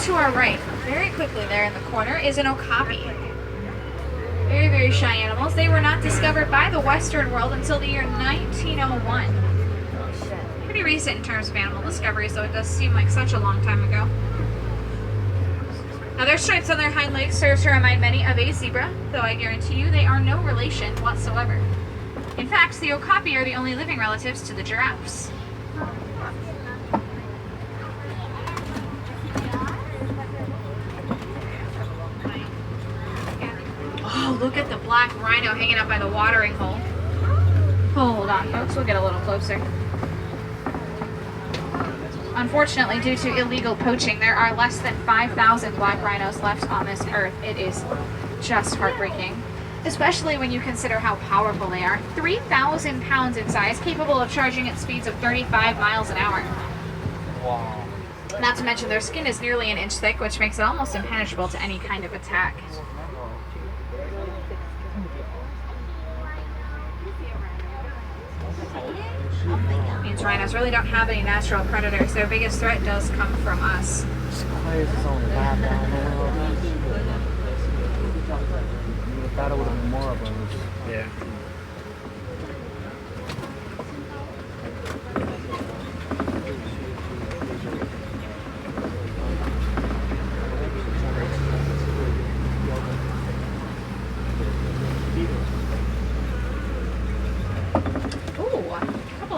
to our right, very quickly there in the corner, is an okapi. Very, very shy animals. They were not discovered by the Western world until the year 1901. Pretty recent in terms of animal discovery, so it does seem like such a long time ago. Now their stripes on their hind legs serves to remind many of a zebra, though I guarantee you they are no relation whatsoever. In fact, the okapi are the only living relatives to the giraffes. Oh, look at the black rhino hanging up by the watering hole. Hold on, folks, we'll get a little closer. Unfortunately, due to illegal poaching, there are less than 5,000 black rhinos left on this earth. It is just heartbreaking, especially when you consider how powerful they are. 3,000 pounds in size, capable of charging at speeds of 35 miles an hour. Wow. Not to mention their skin is nearly an inch thick, which makes it almost impenetrable to any kind of attack. Means rhinos really don't have any natural predators. Their biggest threat does come from us. Why is his own lab down there? You would have thought it would have been more of them. Yeah.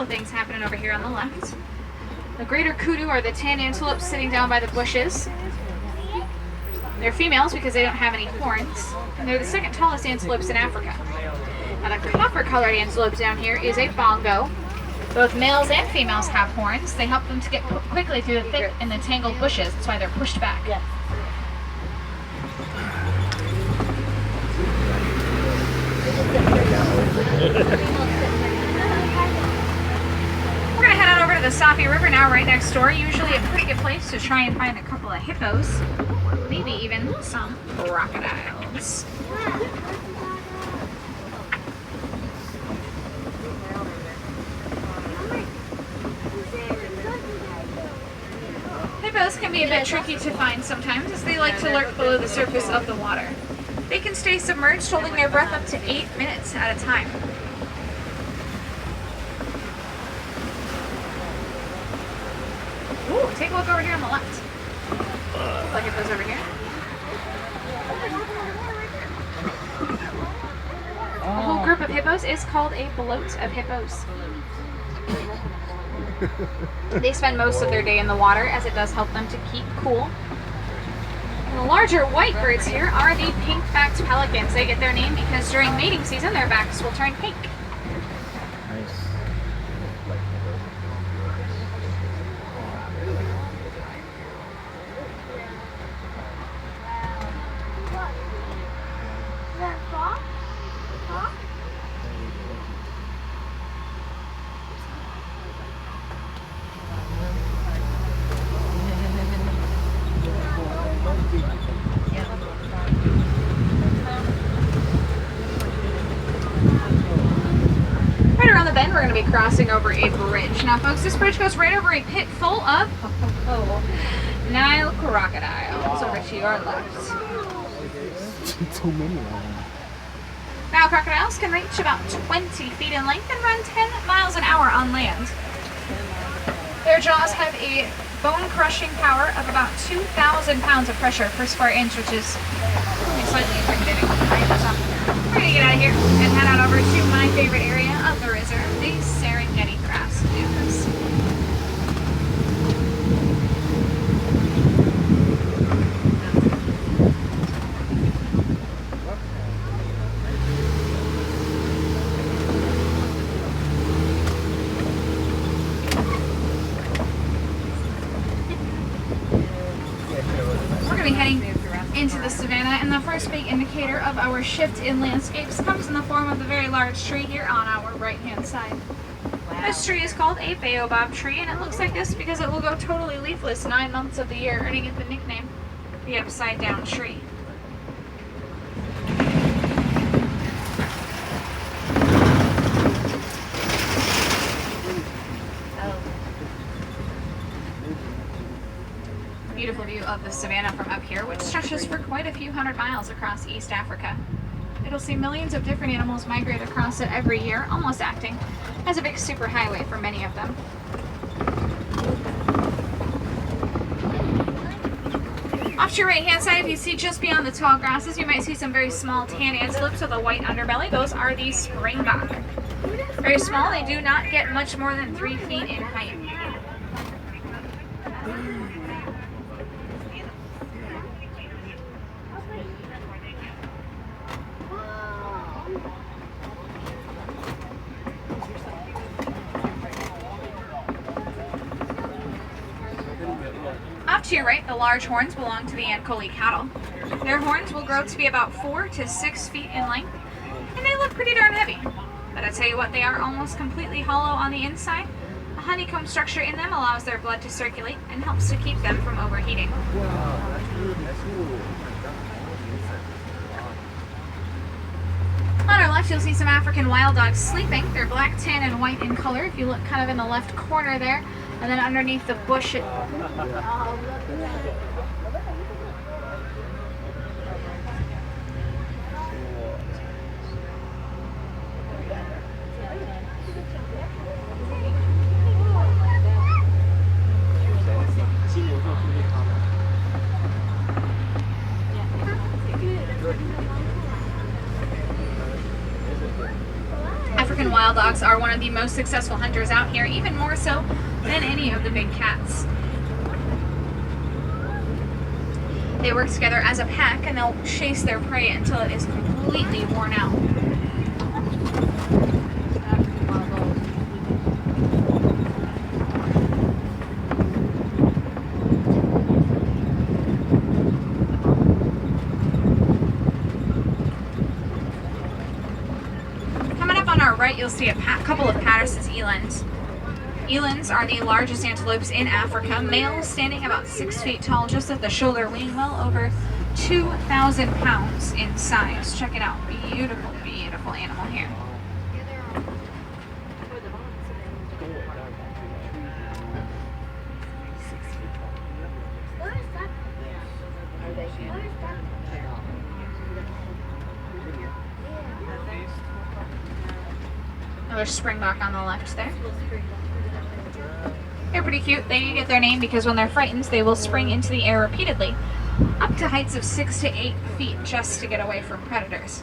Things happening over here on the left. The greater kudu are the tan antelopes sitting down by the bushes. They're females because they don't have any horns, and they're the second tallest antelopes in Africa. Now the copper-colored antelope down here is a bongo. Both males and females have horns. They help them to get quickly through the thick and the tangled bushes. That's why they're pushed back. Yes. We're going to head on over to the Safi River now, right next door. Usually a pretty good place to try and find a couple of hippos. Maybe even some crocodiles. Hippos can be a bit tricky to find sometimes, as they like to lurk below the surface of the water. They can stay submerged, holding their breath up to 8 minutes at a time. Ooh, take a look over here on the left. Like it goes over here. A whole group of hippos is called a bloat of hippos. They spend most of their day in the water, as it does help them to keep cool. And the larger white birds here are the pink-backed pelicans. They get their name because during mating season their backs will turn pink. Nice. Right around the bend, we're going to be crossing over a bridge. Now, folks, this bridge goes right over a pit full of Nile crocodiles over to your left. Too many of them. Nile crocodiles can reach about 20 feet in length and run 10 miles an hour on land. Their jaws have a bone-crushing power of about 2,000 pounds of pressure per square inch, which is only slightly intimidating. We're going to get out of here and head on over to my favorite area of the reserve, the Serengeti grass dunes. We're going to be heading into the savanna, and the first big indicator of our shift in landscapes comes in the form of the very large tree here on our right-hand side. Wow. This tree is called a baobab tree, and it looks like this because it will go totally leafless 9 months of the year, earning it the nickname the upside-down tree. beautiful view of the savannah from up here, which stretches for quite a few hundred miles across East Africa. It'll see millions of different animals migrate across it every year, almost acting as a big superhighway for many of them. Off to your right hand side, if you see just beyond the tall grasses, you might see some very small tan antelopes with a white underbelly. Those are the springbok. Very small, they do not get much more than 3 feet in height. Off to your right, the large horns belong to the Ankole cattle. Their horns will grow to be about 4 to 6 feet in length, and they look pretty darn heavy. But I tell you what, they are almost completely hollow on the inside. A honeycomb structure in them allows their blood to circulate and helps to keep them from overheating. On our left, you'll see some African wild dogs sleeping. They're black, tan, and white in color. If you look kind of in the left corner there, and then underneath the bush, African wild dogs are one of the most successful hunters out here, even more so than any of the big cats. They work together as a pack and they'll chase their prey until it is completely worn out. Coming up on our right, you'll see a couple of Patterson's elands. Elands are the largest antelopes in Africa, males standing about 6 feet tall, just at the shoulder, weighing well over 2,000 pounds in size. Check it out. Beautiful, beautiful animal here. Another springbok on the left there. They're pretty cute. They get their name because when they're frightened, they will spring into the air repeatedly, up to heights of 6 to 8 feet just to get away from predators.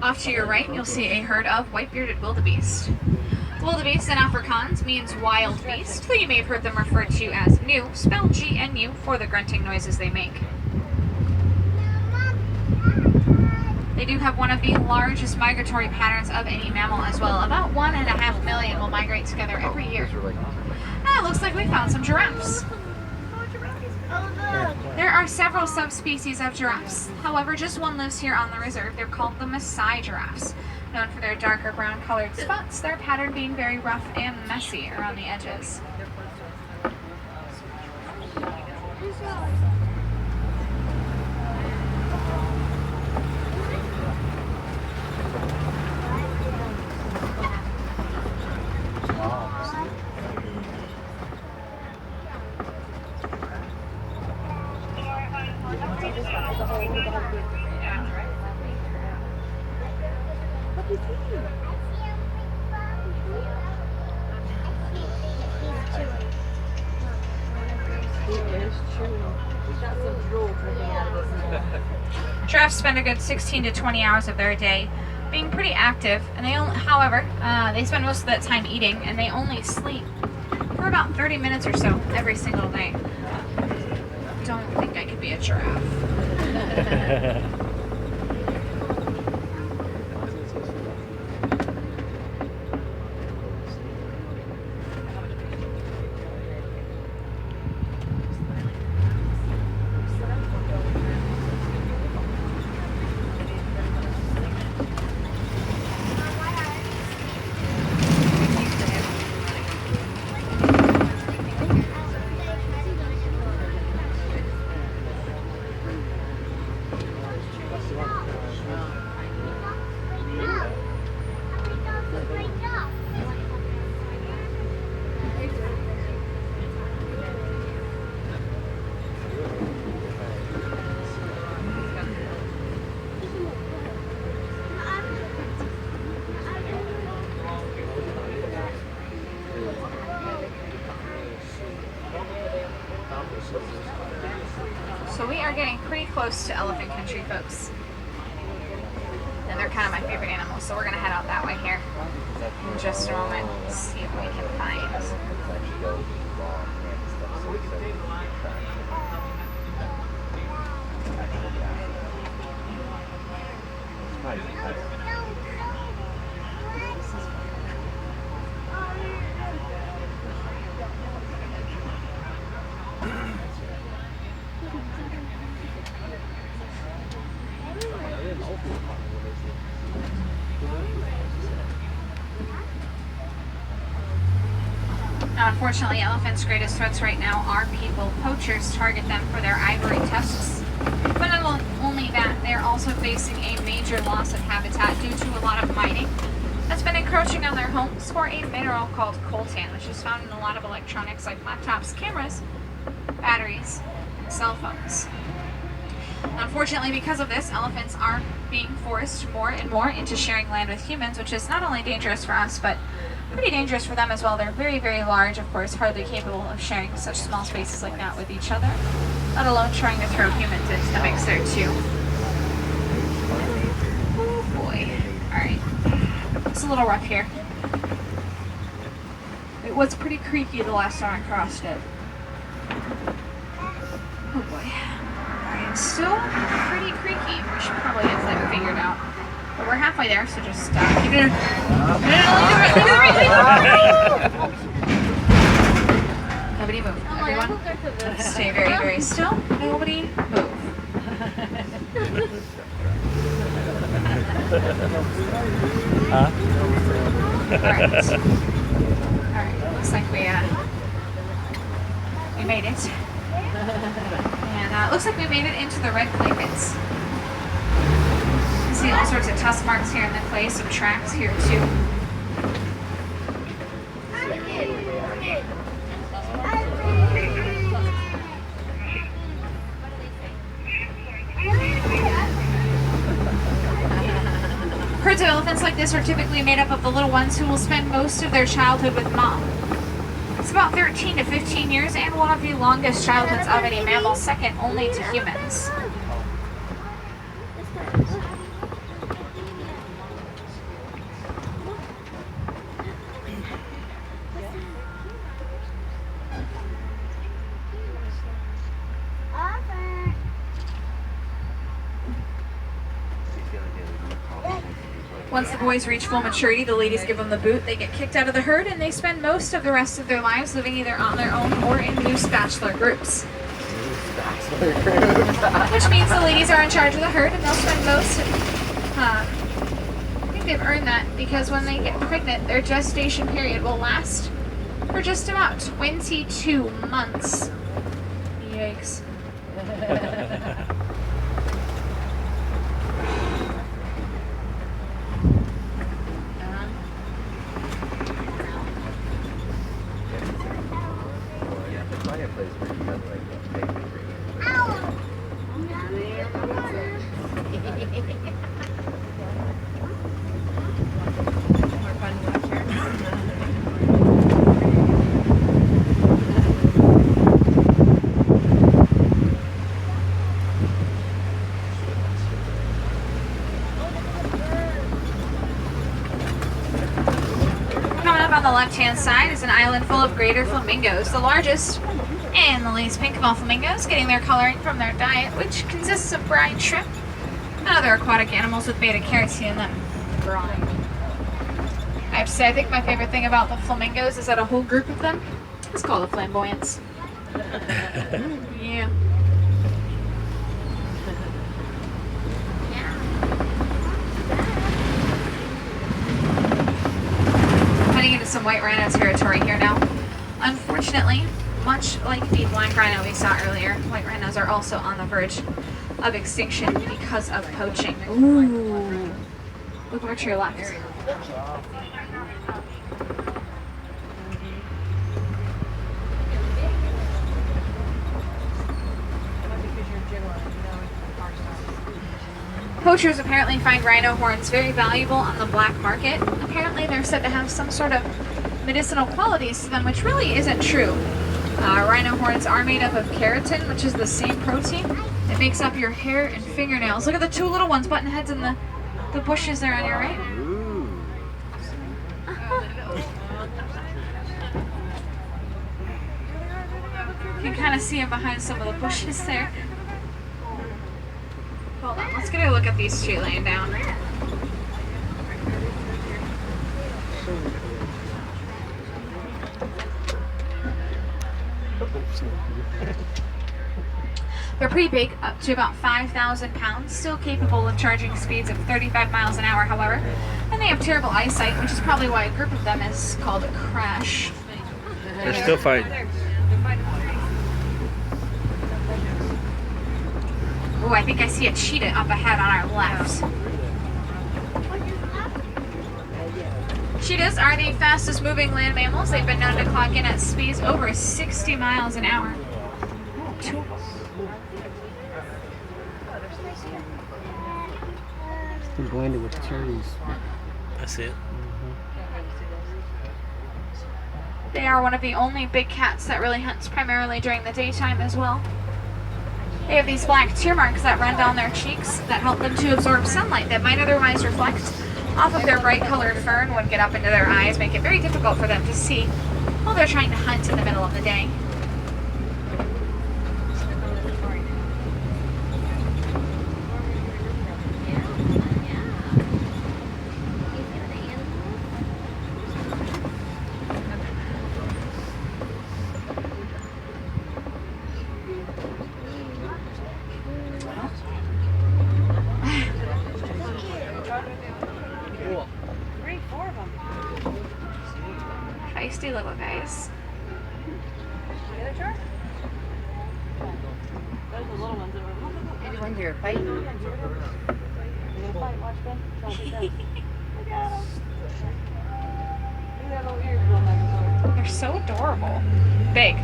Off to your right, you'll see a herd of white-bearded wildebeest. Wildebeest in Afrikaans means wild beast, though you may have heard them referred to as gnu, spelled G-N-U, for the grunting noises they make. They do have one of the largest migratory patterns of any mammal as well. About 1.5 million will migrate together every year. It looks like we found some giraffes. There are several subspecies of giraffes. However, just one lives here on the reserve. They're called the Maasai giraffes. Known for their darker brown colored spots, their pattern being very rough and messy around the edges. Giraffes spend a good 16 to 20 hours of their day being pretty active, and however, they spend most of that time eating, and they only sleep for about 30 minutes or so every single day. don't think I could be a giraffe. So we are getting pretty close to elephant country, folks. And they're kind of my favorite animals, so we're going to head out that way here in just a moment. See if we can find. Now, unfortunately, elephants' greatest threats right now are people. Poachers target them for their ivory tusks. But not only that, they're also facing a major loss of habitat due to a lot of mining that's been encroaching on their homes for a mineral called coltan, which is found in a lot of electronics like laptops, cameras, batteries, and cell phones. Unfortunately, because of this, elephants are being forced more and more into sharing land with humans, which is not only dangerous for us, but pretty dangerous for them as well. They're very, very large, of course, hardly capable of sharing such small spaces like that with each other, let alone trying to throw humans into the mix there too. Oh boy. Alright. It's a little rough here. It was pretty creaky the last time I crossed it. Oh boy. Alright, it's still pretty creaky. We should probably get that figured out. But we're halfway there, so just keep it in. Nobody move. Everyone, stay very, very still. Nobody move. Alright, looks like we made it. And looks like we made it into the red clay pits. You see all sorts of tusk marks here in the clay, some tracks here too. Herds of elephants like this are typically made up of the little ones who will spend most of their childhood with mom. It's about 13 to 15 years and one of the longest childhoods of any mammal, second only to humans. Once the boys reach full maturity, the ladies give them the boot, they get kicked out of the herd, and they spend most of the rest of their lives living either on their own or in loose bachelor groups. Which means the ladies are in charge of the herd, and they'll spend most of, I think they've earned that, because when they get pregnant, their gestation period will last for just about 22 months. Yikes. left-hand side is an island full of greater flamingos, the largest and the least pink of all flamingos, getting their coloring from their diet, which consists of brine shrimp and other aquatic animals with beta-carotene in them. Brine. I have to say, I think my favorite thing about the flamingos is that a whole group of them is called the flamboyants. Yeah. Heading into some white rhino territory here now. Unfortunately, much like the black rhino we saw earlier, white rhinos are also on the verge of extinction because of poaching. Ooh. Look over to your left. Poachers apparently find rhino horns very valuable on the black market. Apparently they're said to have some sort of medicinal qualities to them, which really isn't true. Rhino horns are made up of keratin, which is the same protein that makes up your hair and fingernails. Look at the two little ones butting heads in the bushes there on your right. You can kind of see them behind some of the bushes there. Hold on, let's get a look at these two laying down. They're pretty big, up to about 5,000 pounds, still capable of charging speeds of 35 miles an hour, however. And they have terrible eyesight, which is probably why a group of them is called a crash. They're still fighting. Oh, I think I see a cheetah up ahead on our left. Cheetahs are the fastest moving land mammals. They've been known to clock in at speeds over 60 miles an hour. It's blended with cherries. That's it. They are one of the only big cats that really hunts primarily during the daytime as well. They have these black tear marks that run down their cheeks that help them to absorb sunlight that might otherwise reflect off of their bright colored fur and would get up into their eyes, make it very difficult for them to see while they're trying to hunt in the middle of the day. Feisty little guys. Anyone here fighting? You gonna fight? Watch Ben. They're so adorable. Big.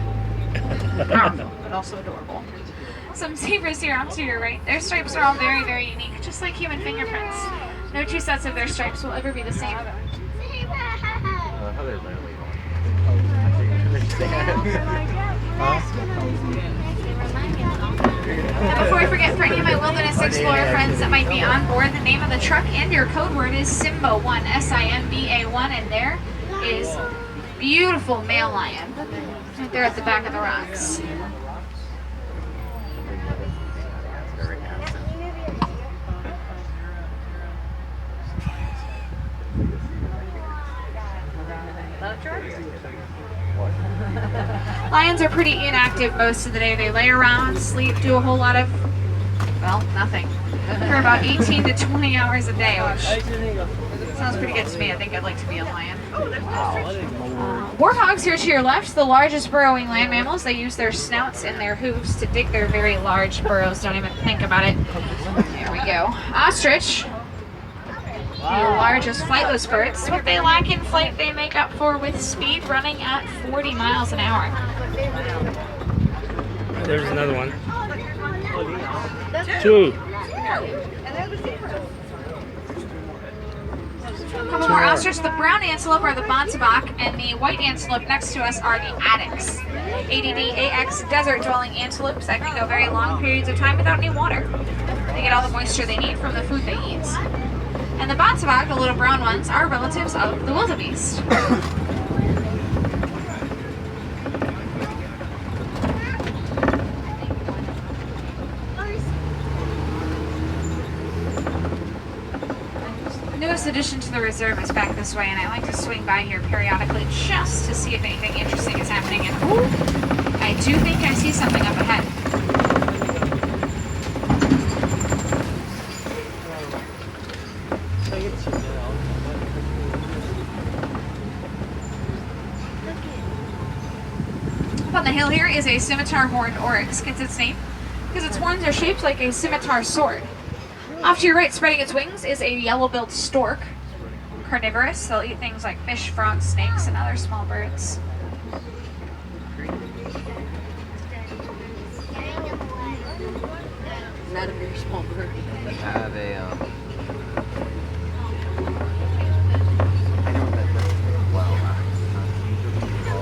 Powerful, but also adorable. Some zebras here off to your right. Their stripes are all very, very unique, just like human fingerprints. No two sets of their stripes will ever be the same. And before I forget, for any of my Wilderness Explorer friends that might be on board, the name of the truck and your code word is Simba1, S-I-M-B-A-1, and there is beautiful male lion right there at the back of the rocks. Lions are pretty inactive most of the day. They lay around, sleep, do a whole lot of, well, nothing, for about 18 to 20 hours a day, which sounds pretty good to me. I think I'd like to be a lion. Warthogs here to your left, the largest burrowing land mammals. They use their snouts and their hooves to dig their very large burrows. Don't even think about it. There we go. Ostrich. The largest flightless birds. What they lack in flight, they make up for with speed, running at 40 miles an hour. There's another one. Two. A couple more ostrich. The brown antelope are the Bontebok, and the white antelope next to us are the Addax. ADD-AX desert-dwelling antelopes that can go very long periods of time without any water. They get all the moisture they need from the food they eat. And the Bontebok, the little brown ones, are relatives of the wildebeest. newest addition to the reserve is back this way, and I like to swing by here periodically just to see if anything interesting is happening. And ooh, I do think I see something up ahead. Up on the hill here is a scimitar horned oryx. Gets its name because its horns are shaped like a scimitar sword. Off to your right, spreading its wings, is a yellow-billed stork. Carnivorous, they'll eat things like fish, frogs, snakes, and other small birds. Not a very small bird. I have a, I know that,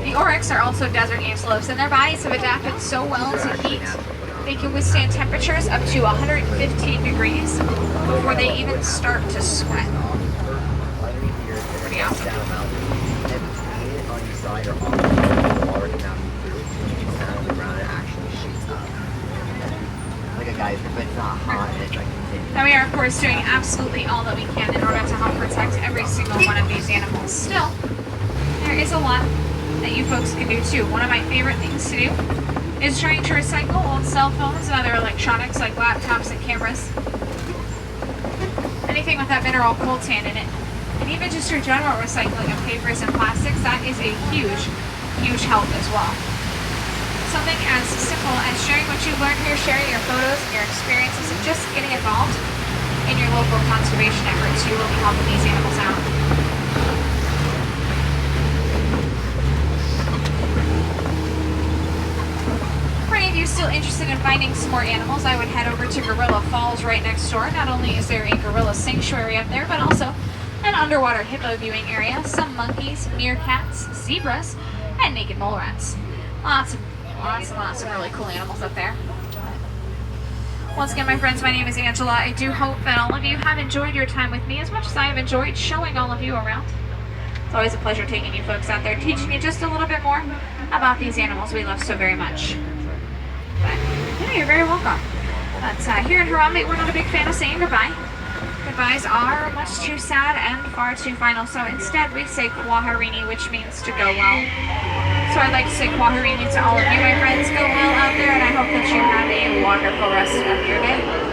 The oryx are also desert antelopes, and their bodies have adapted so well to heat. They can withstand temperatures up to 115 degrees before they even start to sweat. Pretty awesome. on your side or on the water down through, and on the ground it actually shoots up. Like a geyser, but it's not hot and it's like continuous. Now we are, of course, doing absolutely all that we can in order to help protect every single one of these animals. Still, there is a lot that you folks can do too. One of my favorite things to do is trying to recycle old cell phones and other electronics like laptops and cameras. Anything with that mineral coltan in it. And even just your general recycling of papers and plastics, that is a huge, huge help as well. Something as simple as sharing what you've learned here, sharing your photos and your experiences, and just getting involved in your local conservation efforts, you will be helping these animals out. For any of you still interested in finding some more animals, I would head over to Gorilla Falls right next door. Not only is there a gorilla sanctuary up there, but also an underwater hippo viewing area, some monkeys, meerkats, zebras, and naked mole rats. Lots of really cool animals up there. Once again, my friends, my name is Angela. I do hope that all of you have enjoyed your time with me as much as I have enjoyed showing all of you around. It's always a pleasure taking you folks out there, teaching you just a little bit more about these animals we love so very much. But, yeah, you're very welcome. But here in Harambe, we're not a big fan of saying goodbye. Goodbyes are much too sad and far too final, so instead we say Kwaherini, which means to go well. So I'd like to say Kwaherini to all of you, my friends. Go well out there, and I hope that you have a wonderful rest of your day.